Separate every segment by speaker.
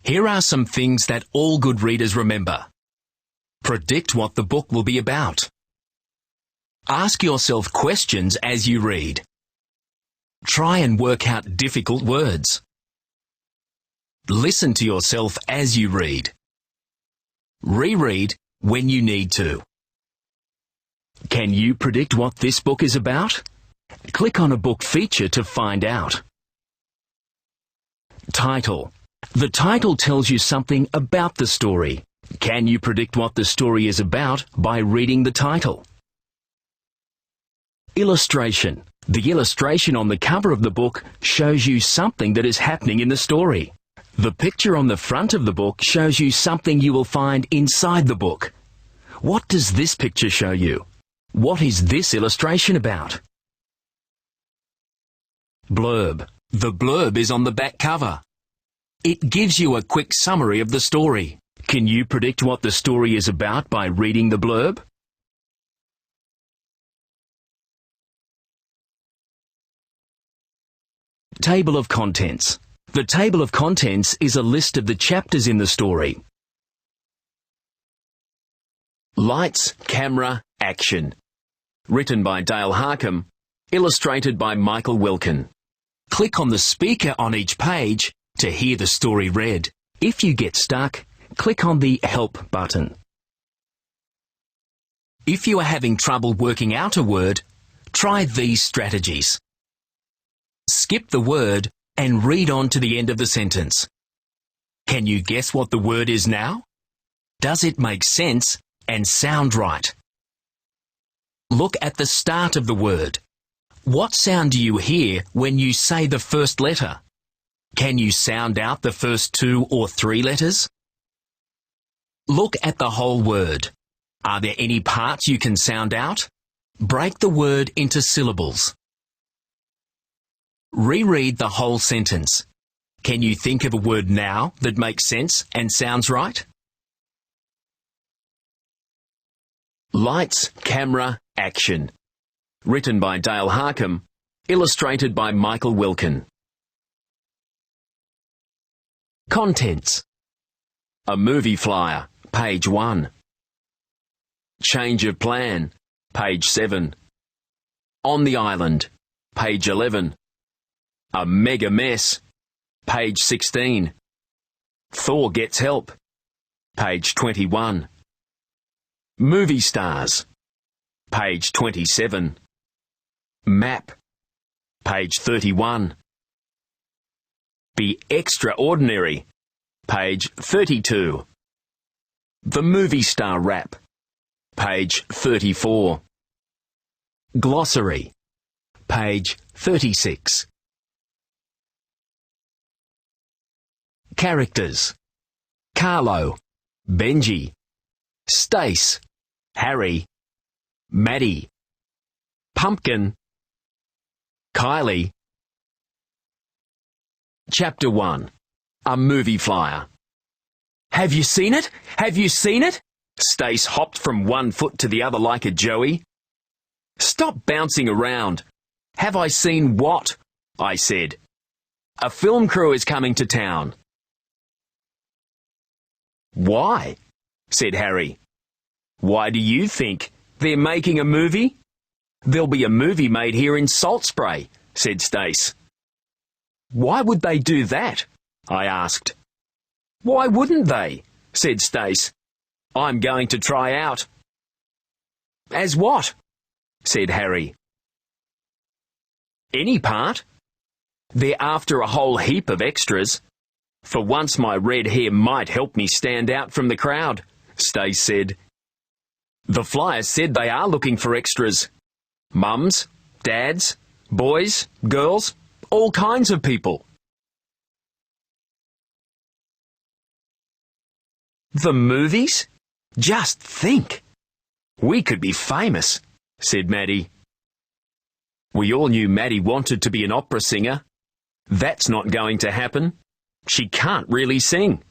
Speaker 1: Here are some things that all good readers remember. Predict what the book will be about. Ask yourself questions as you read. Try and work out difficult words. Listen to yourself as you read. Reread when you need to. Can you predict what this book is about? Click on a book feature to find out. Title. The title tells you something about the story. Can you predict what the story is about by reading the title? Illustration. The illustration on the cover of the book shows you something that is happening in the story. The picture on the front of the book shows you something you will find inside the book. What does this picture show you? What is this illustration about? Blurb. The blurb is on the back cover. It gives you a quick summary of the story. Can you predict what the story is about by reading the blurb? Table of contents. The table of contents is a list of the chapters in the story. Lights, Camera, Action. Written by Dale Harkham. Illustrated by Michael Wilkin. Click on the speaker on each page to hear the story read. If you get stuck, click on the Help button. If you are having trouble working out a word, try these strategies. Skip the word and read on to the end of the sentence. Can you guess what the word is now? Does it make sense and sound right? Look at the start of the word. What sound do you hear when you say the first letter? Can you sound out the first 2 or 3 letters? Look at the whole word. Are there any parts you can sound out? Break the word into syllables. Reread the whole sentence. Can you think of a word now that makes sense and sounds right? Lights, Camera, Action. Written by Dale Harkham. Illustrated by Michael Wilkin. Contents. A movie flyer, page 1. Change of plan, page 7. On the island, page 11. A mega mess, page 16. Thor gets help, page 21. Movie stars, page 27. Map, page 31. Be extraordinary, page 32. The movie star rap, page 34. Glossary, page 36. Characters. Carlo, Benji, Stace, Harry, Maddie, Pumpkin, Kylie. Chapter 1. A movie flyer. Have you seen it? Have you seen it? Stace hopped from one foot to the other like a joey. Stop bouncing around. Have I seen what? I said. A film crew is coming to town. Why? Said Harry. Why do you think? They're making a movie? There'll be a movie made here in Salt Spray, said Stace. Why would they do that? I asked. Why wouldn't they? Said Stace. I'm going to try out. As what? Said Harry. Any part. They're after a whole heap of extras. For once my red hair might help me stand out from the crowd, Stace said. The flyer said they are looking for extras. Mums, dads, boys, girls, all kinds of people. The movies? Just think. We could be famous, said Maddie. We all knew Maddie wanted to be an opera singer. That's not going to happen. She can't really sing.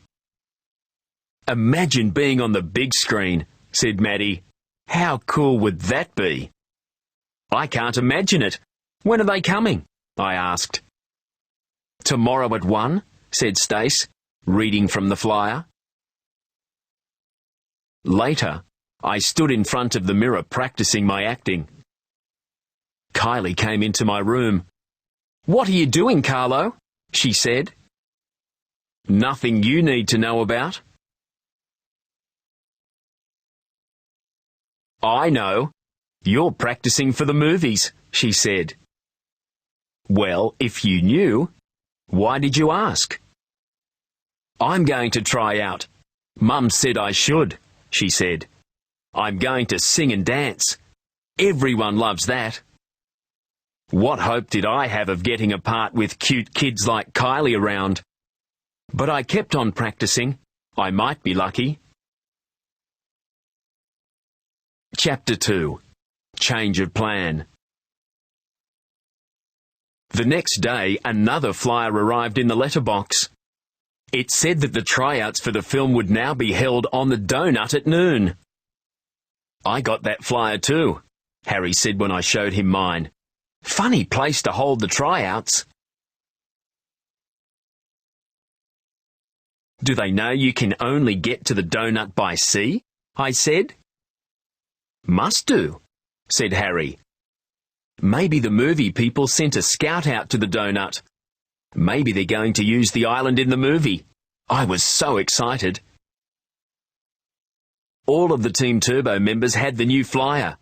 Speaker 1: Imagine being on the big screen, said Maddie. How cool would that be? I can't imagine it. When are they coming? I asked. Tomorrow at 1, said Stace. reading from the flyer. Later, I stood in front of the mirror practicing my acting. Kylie came into my room. "What are you doing, Carlo?" she said. "Nothing you need to know about." "I know. You're practicing for the movies," she said. "Well, if you knew, why did you ask?" "I'm going to try out. Mum said I should," she said. "I'm going to sing and dance. Everyone loves that." What hope did I have of getting a part with cute kids like Kylie around? But I kept on practicing. I might be lucky. Chapter 2. Change of Plan. The next day, another flyer arrived in the letterbox. It said that the tryouts for the film would now be held on the donut at noon. "I got that flyer too," Harry said when I showed him mine. "Funny place to hold the tryouts." "Do they know you can only get to the donut by sea?" I said. "Must do," said Harry. "Maybe the movie people sent a scout out to the donut. Maybe they're going to use the island in the movie." I was so excited. All of the Team Turbo members had the new flyer.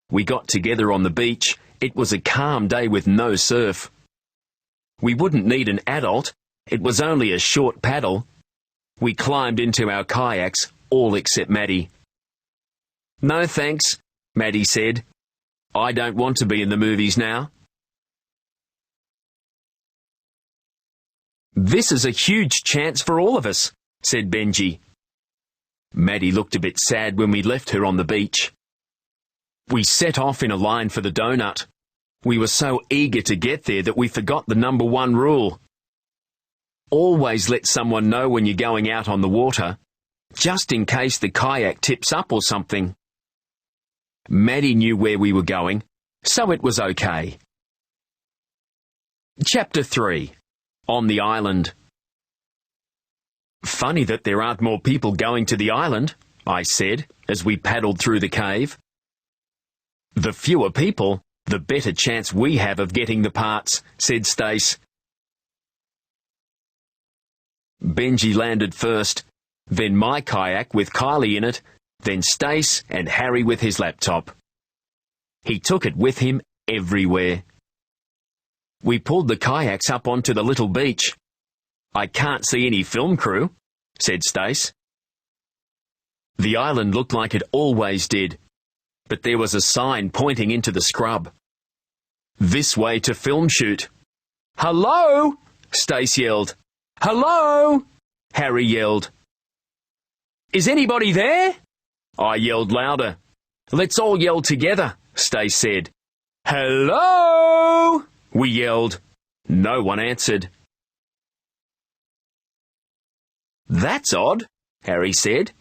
Speaker 1: We got together on the beach. It was a calm day with no surf. We wouldn't need an adult. It was only a short paddle. We climbed into our kayaks, all except Maddie. "No thanks," Maddie said. "I don't want to be in the movies now." "This is a huge chance for all of us," said Benji. Maddie looked a bit sad when we left her on the beach. We set off in a line for the donut. We were so eager to get there that we forgot the number 1 rule. Always let someone know when you're going out on the water, just in case the kayak tips up or something. Maddie knew where we were going, so it was okay. Chapter 3. On the Island. "Funny that there aren't more people going to the island," I said, as we paddled through the cave. "The fewer people, the better chance we have of getting the parts," said Stace. Benji landed first, then my kayak with Kylie in it, then Stace and Harry with his laptop. He took it with him everywhere. We pulled the kayaks up onto the little beach. "I can't see any film crew," said Stace. The island looked like it always did, but there was a sign pointing into the scrub. "This way to film shoot." "Hello!" Stace yelled. "Hello!" Harry yelled. "Is anybody there?" I yelled louder. "Let's all yell together," Stace said. "Hello!" we yelled. No one answered. "That's odd," Harry said.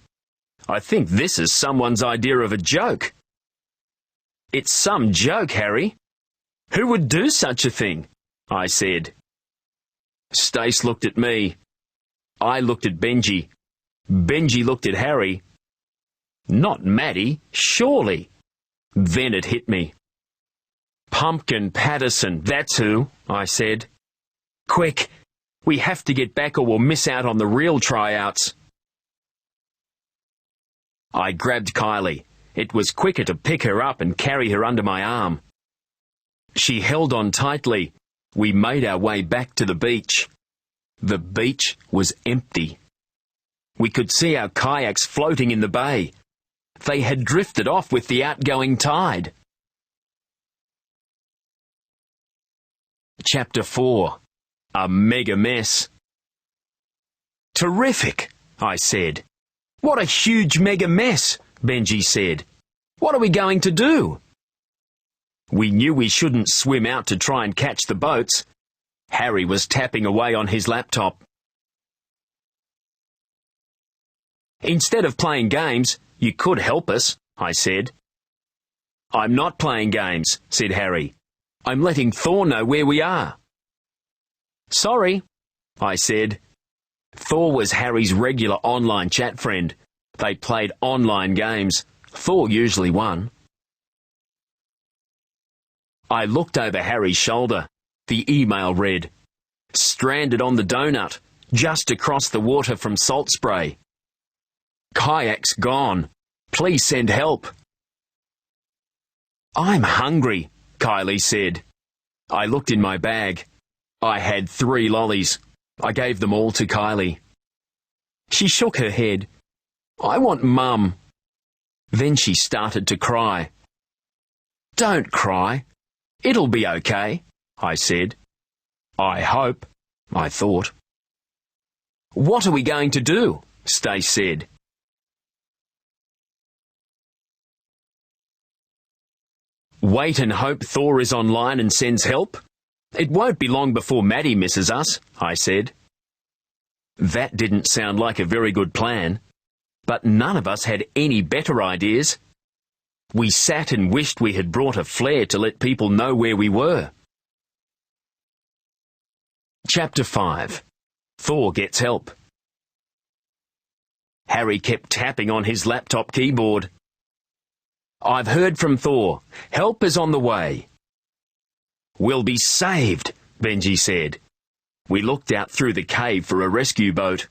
Speaker 1: "I think this is someone's idea of a joke." "It's some joke, Harry. Who would do such a thing?" I said. Stace looked at me. I looked at Benji. Benji looked at Harry. Not Maddie, surely. Then it hit me. "Pumpkin Patterson, that's who," I said. "Quick, we have to get back or we'll miss out on the real tryouts." I grabbed Kylie. It was quicker to pick her up and carry her under my arm. She held on tightly. We made our way back to the beach. The beach was empty. We could see our kayaks floating in the bay. They had drifted off with the outgoing tide. Chapter 4. A Mega Mess. "Terrific," I said. "What a huge mega mess," Benji said. "What are we going to do?" We knew we shouldn't swim out to try and catch the boats. Harry was tapping away on his laptop. "Instead of playing games, you could help us," I said. "I'm not playing games," said Harry. "I'm letting Thor know where we are." "Sorry," I said. Thor was Harry's regular online chat friend. They played online games. Thor usually won. I looked over Harry's shoulder. The email read, "Stranded on the donut, just across the water from Salt Spray. Kayak's gone. Please send help." "I'm hungry," Kylie said. I looked in my bag. I had 3 lollies. I gave them all to Kylie. She shook her head. "I want Mum." Then she started to cry. "Don't cry. It'll be okay," I said. "I hope," I thought. "What are we going to do?" Stace said. "Wait and hope Thor is online and sends help? It won't be long before Maddie misses us," I said. That didn't sound like a very good plan, but none of us had any better ideas. We sat and wished we had brought a flare to let people know where we were. Chapter 5. Thor Gets Help. Harry kept tapping on his laptop keyboard. "I've heard from Thor. Help is on the way." "We'll be saved," Benji said. We looked out through the cave for a rescue boat.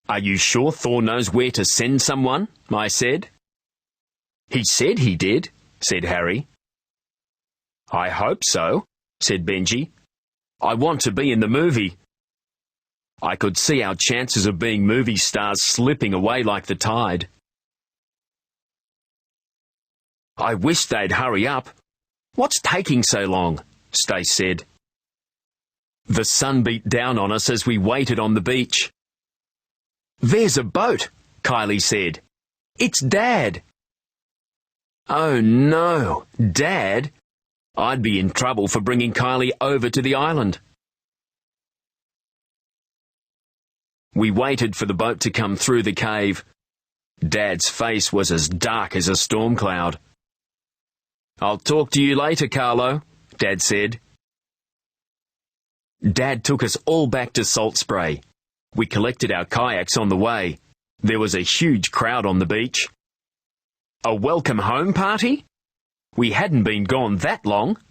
Speaker 1: "Are you sure Thor knows where to send someone?" I said. "He said he did," said Harry. "I hope so," said Benji. "I want to be in the movie." I could see our chances of being movie stars slipping away like the tide. "I wish they'd hurry up. What's taking so long?" Stace said. The sun beat down on us as we waited on the beach. "There's a boat," Kylie said. "It's Dad." Oh no, Dad? I'd be in trouble for bringing Kylie over to the island. We waited for the boat to come through the cave. Dad's face was as dark as a storm cloud. "I'll talk to you later, Carlo," Dad said. Dad took us all back to Salt Spray. We collected our kayaks on the way. There was a huge crowd on the beach. A welcome home party? We hadn't been gone that long.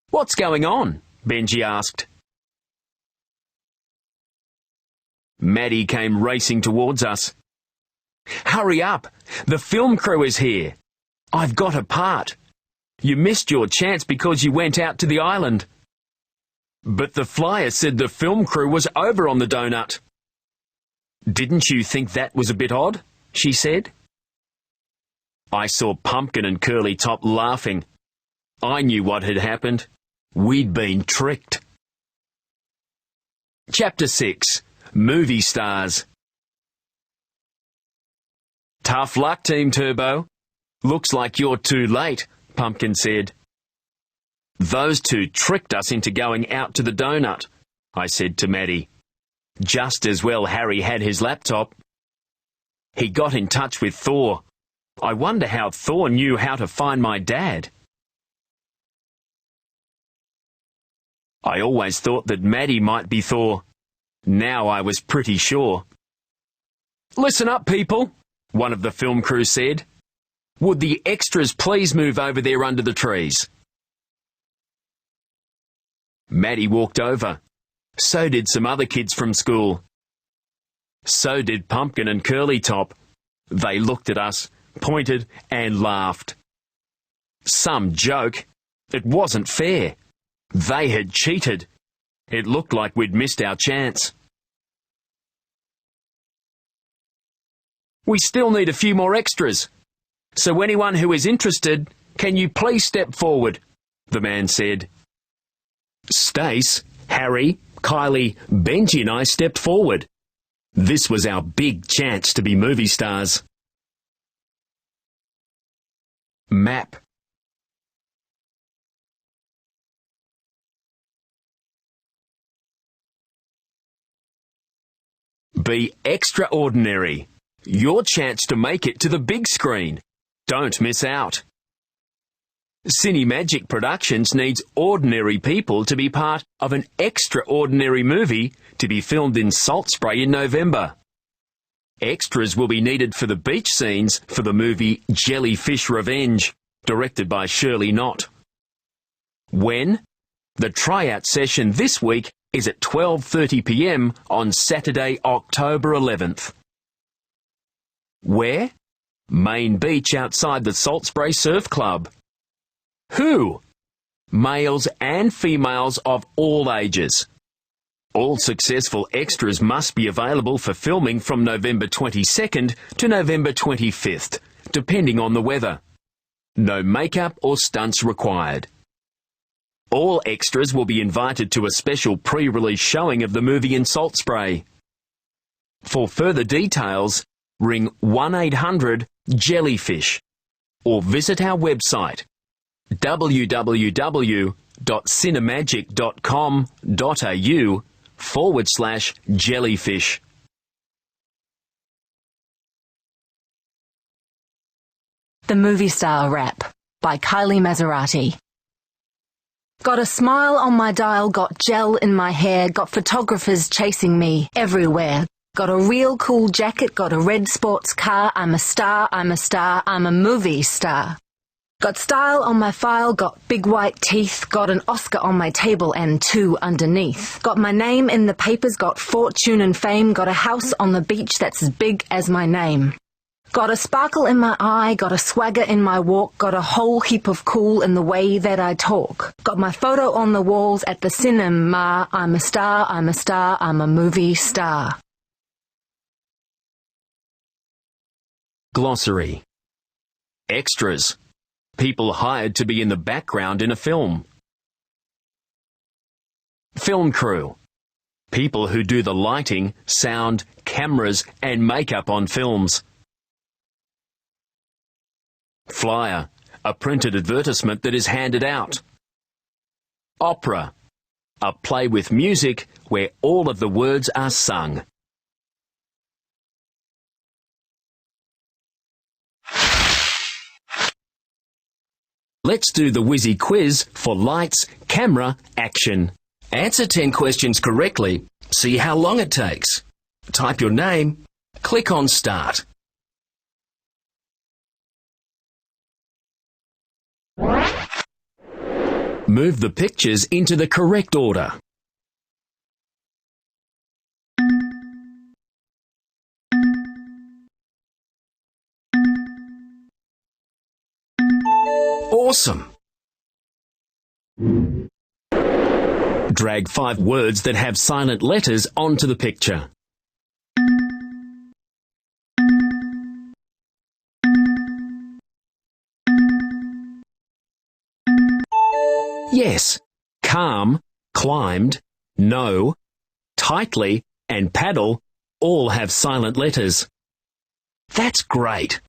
Speaker 1: "What's going on?" Benji asked. Maddie came racing towards us. "Hurry up! The film crew is here. I've got a part. You missed your chance because you went out to the island." "But the flyer said the film crew was over on the donut." "Didn't you think that was a bit odd?" she said. I saw Pumpkin and Curly Top laughing. I knew what had happened. We'd been tricked. Chapter 6. Movie Stars. "Tough luck, Team Turbo. Looks like you're too late," Pumpkin said. "Those two tricked us into going out to the donut," I said to Maddie. Just as well Harry had his laptop. He got in touch with Thor. I wonder how Thor knew how to find my dad. I always thought that Maddie might be Thor. Now I was pretty sure. "Listen up, people," one of the film crew said. "Would the extras please move over there under the trees?" Maddie walked over. So did some other kids from school. So did Pumpkin and Curly Top. They looked at us, pointed and laughed. Some joke. It wasn't fair. They had cheated. It looked like we'd missed our chance. "We still need a few more extras. So anyone who is interested, can you please step forward?" the man said. Stace, Harry, Kylie, Benji and I stepped forward. This was our big chance to be movie stars. Map. Be extraordinary. Your chance to make it to the big screen. Don't miss out. Cinemagic Productions needs ordinary people to be part of an extraordinary movie to be filmed in Salt Spray in November. Extras will be needed for the beach scenes for the movie Jellyfish Revenge, directed by Shirley Knott. When? The tryout session this week is at 12:30 p.m. on Saturday, October 11th. Where? Main Beach outside the Salt Spray Surf Club. Who? Males and females of all ages. All successful extras must be available for filming from November 22nd to November 25th, depending on the weather. No makeup or stunts required. All extras will be invited to a special pre-release showing of the movie in Salt Spray. For further details, ring 1-800-JELLYFISH or visit our website www.cinemagic.com.au/jellyfish.
Speaker 2: The Movie Star Rap by Kylie Maserati. Got a smile on my dial, got gel in my hair, got photographers chasing me everywhere. Got a real cool jacket, got a red sports car, I'm a star, I'm a star, I'm a movie star. Got style on my file, got big white teeth, got an Oscar on my table and 2 underneath. Got my name in the papers, got fortune and fame, got a house on the beach that's as big as my name. Got a sparkle in my eye, got a swagger in my walk, got a whole heap of cool in the way that I talk. Got my photo on the walls at the cinema, I'm a star, I'm a star, I'm a movie star.
Speaker 1: Glossary. Extras. People hired to be in the background in a film. Film crew. People who do the lighting, sound, cameras and makeup on films. Flyer. A printed advertisement that is handed out. Opera. A play with music where all of the words are sung. Let's do the Whizzy quiz for lights, camera, action. Answer 10 questions correctly. See how long it takes. Type your name. Click on Start. Move the pictures into the correct order. Awesome! Drag 5 words that have silent letters onto the picture. Yes, calm, climbed, no, tightly and paddle all have silent letters. That's great!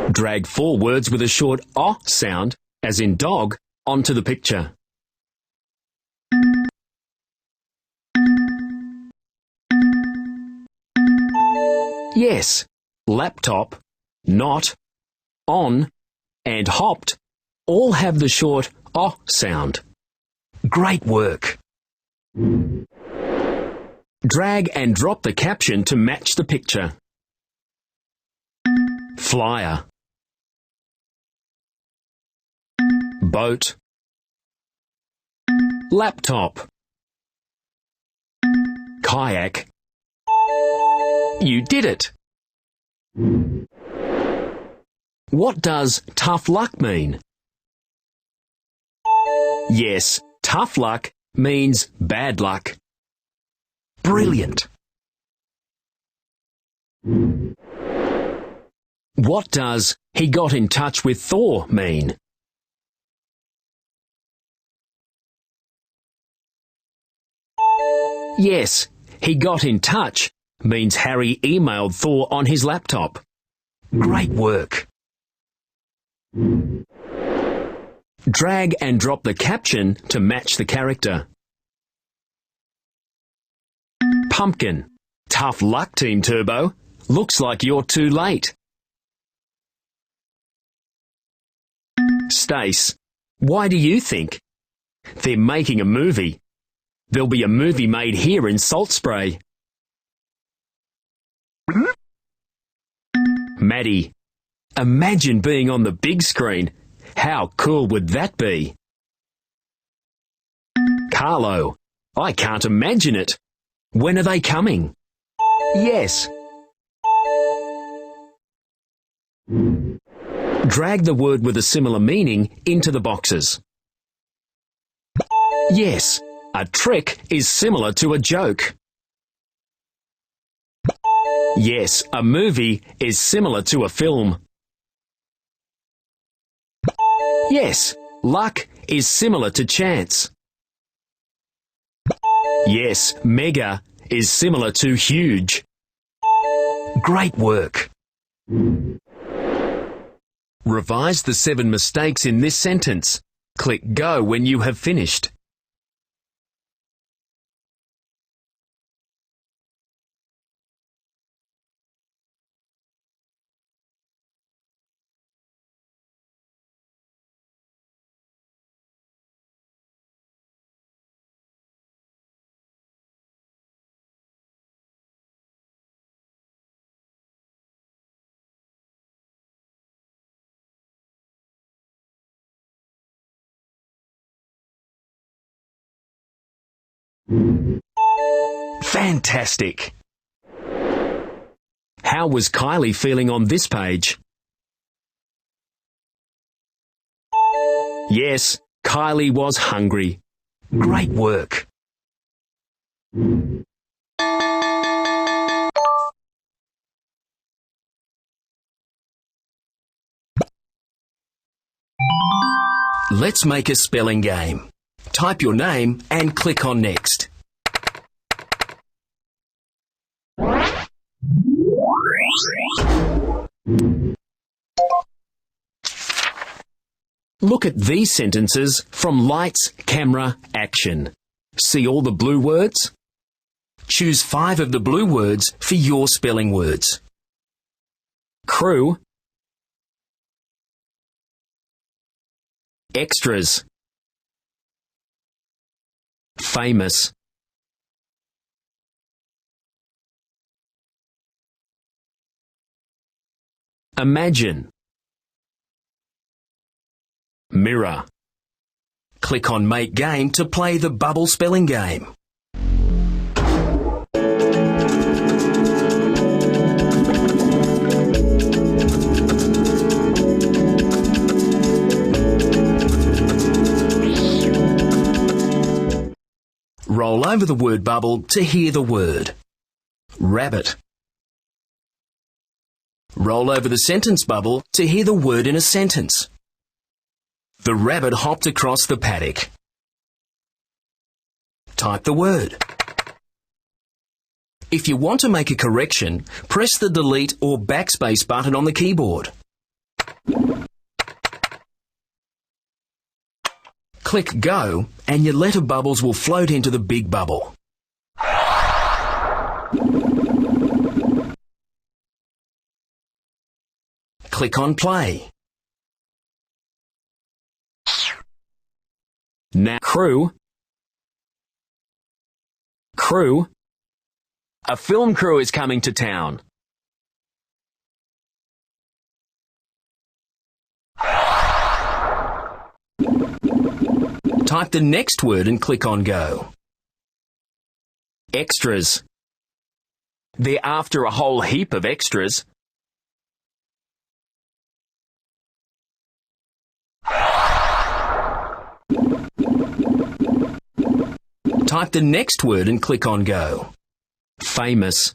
Speaker 1: Drag 4 words with a short O sound, as in dog, onto the picture. Yes, laptop, not, on, and hopped all have the short O sound. Great work! Drag and drop the caption to match the picture. Flyer, boat, laptop, kayak. You did it! What does tough luck mean? Yes, tough luck means bad luck. Brilliant! What does he got in touch with Thor mean? Yes, he got in touch means Harry emailed Thor on his laptop. Great work! Drag and drop the caption to match the character. Pumpkin. Tough luck, Team Turbo. Looks like you're too late. Stace, why do you think? They're making a movie. There'll be a movie made here in Salt Spray. Maddie, imagine being on the big screen. How cool would that be? Carlo, I can't imagine it. When are they coming? Yes. Drag the word with a similar meaning into the boxes. Yes, a trick is similar to a joke. Yes, a movie is similar to a film. Yes, luck is similar to chance. Yes, mega is similar to huge. Great work. Revise the 7 mistakes in this sentence. Click Go when you have finished. Fantastic! How was Kylie feeling on this page? Yes, Kylie was hungry. Great work! Let's make a spelling game. Type your name and click on Next. Look at these sentences from Lights, Camera, Action. See all the blue words? Choose 5 of the blue words for your spelling words. Crew, extras, famous, imagine, mirror. Click on Make Game to play the bubble spelling game. Roll over the word bubble to hear the word. Rabbit. Roll over the sentence bubble to hear the word in a sentence. The rabbit hopped across the paddock. Type the word. If you want to make a correction, press the delete or backspace button on the keyboard. Click Go and your letter bubbles will float into the big bubble. Click on Play. Now, crew. Crew. A film crew is coming to town. Type the next word and click on Go. Extras. They're after a whole heap of extras. Type the next word and click on Go. Famous.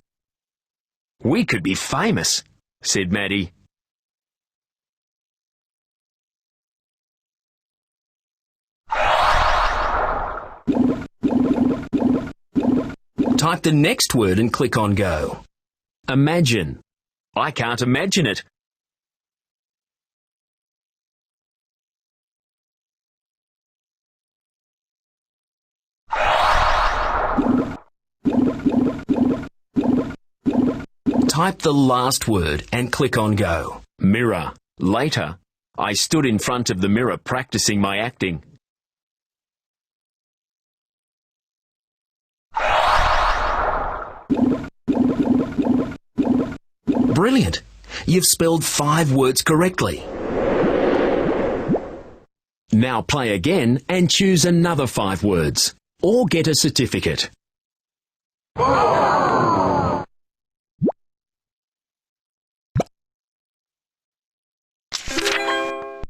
Speaker 1: We could be famous, said Maddie. Type the next word and click on Go. Imagine. I can't imagine it. Type the last word and click on Go. Mirror. Later. I stood in front of the mirror practicing my acting. Brilliant! You've spelled 5 words correctly. Now play again and choose another 5 words, or get a certificate.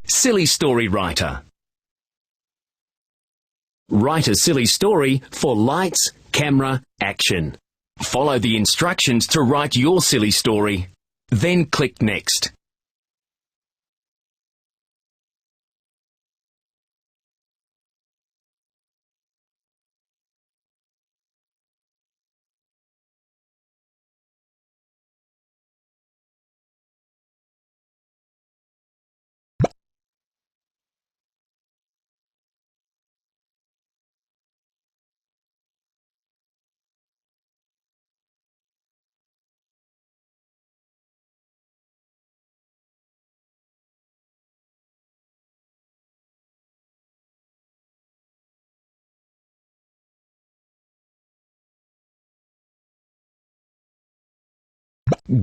Speaker 1: Silly story writer. Write a silly story for lights, camera, action. Follow the instructions to write your silly story. Then click Next.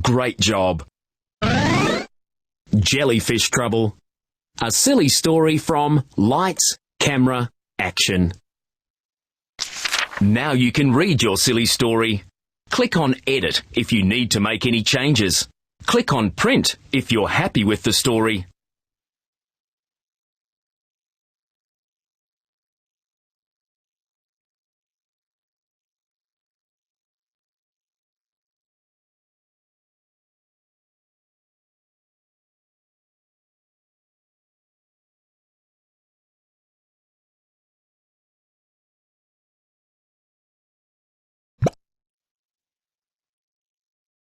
Speaker 1: Great job! Jellyfish trouble. A silly story from Lights, Camera, Action. Now you can read your silly story. Click on Edit if you need to make any changes. Click on Print if you're happy with the story.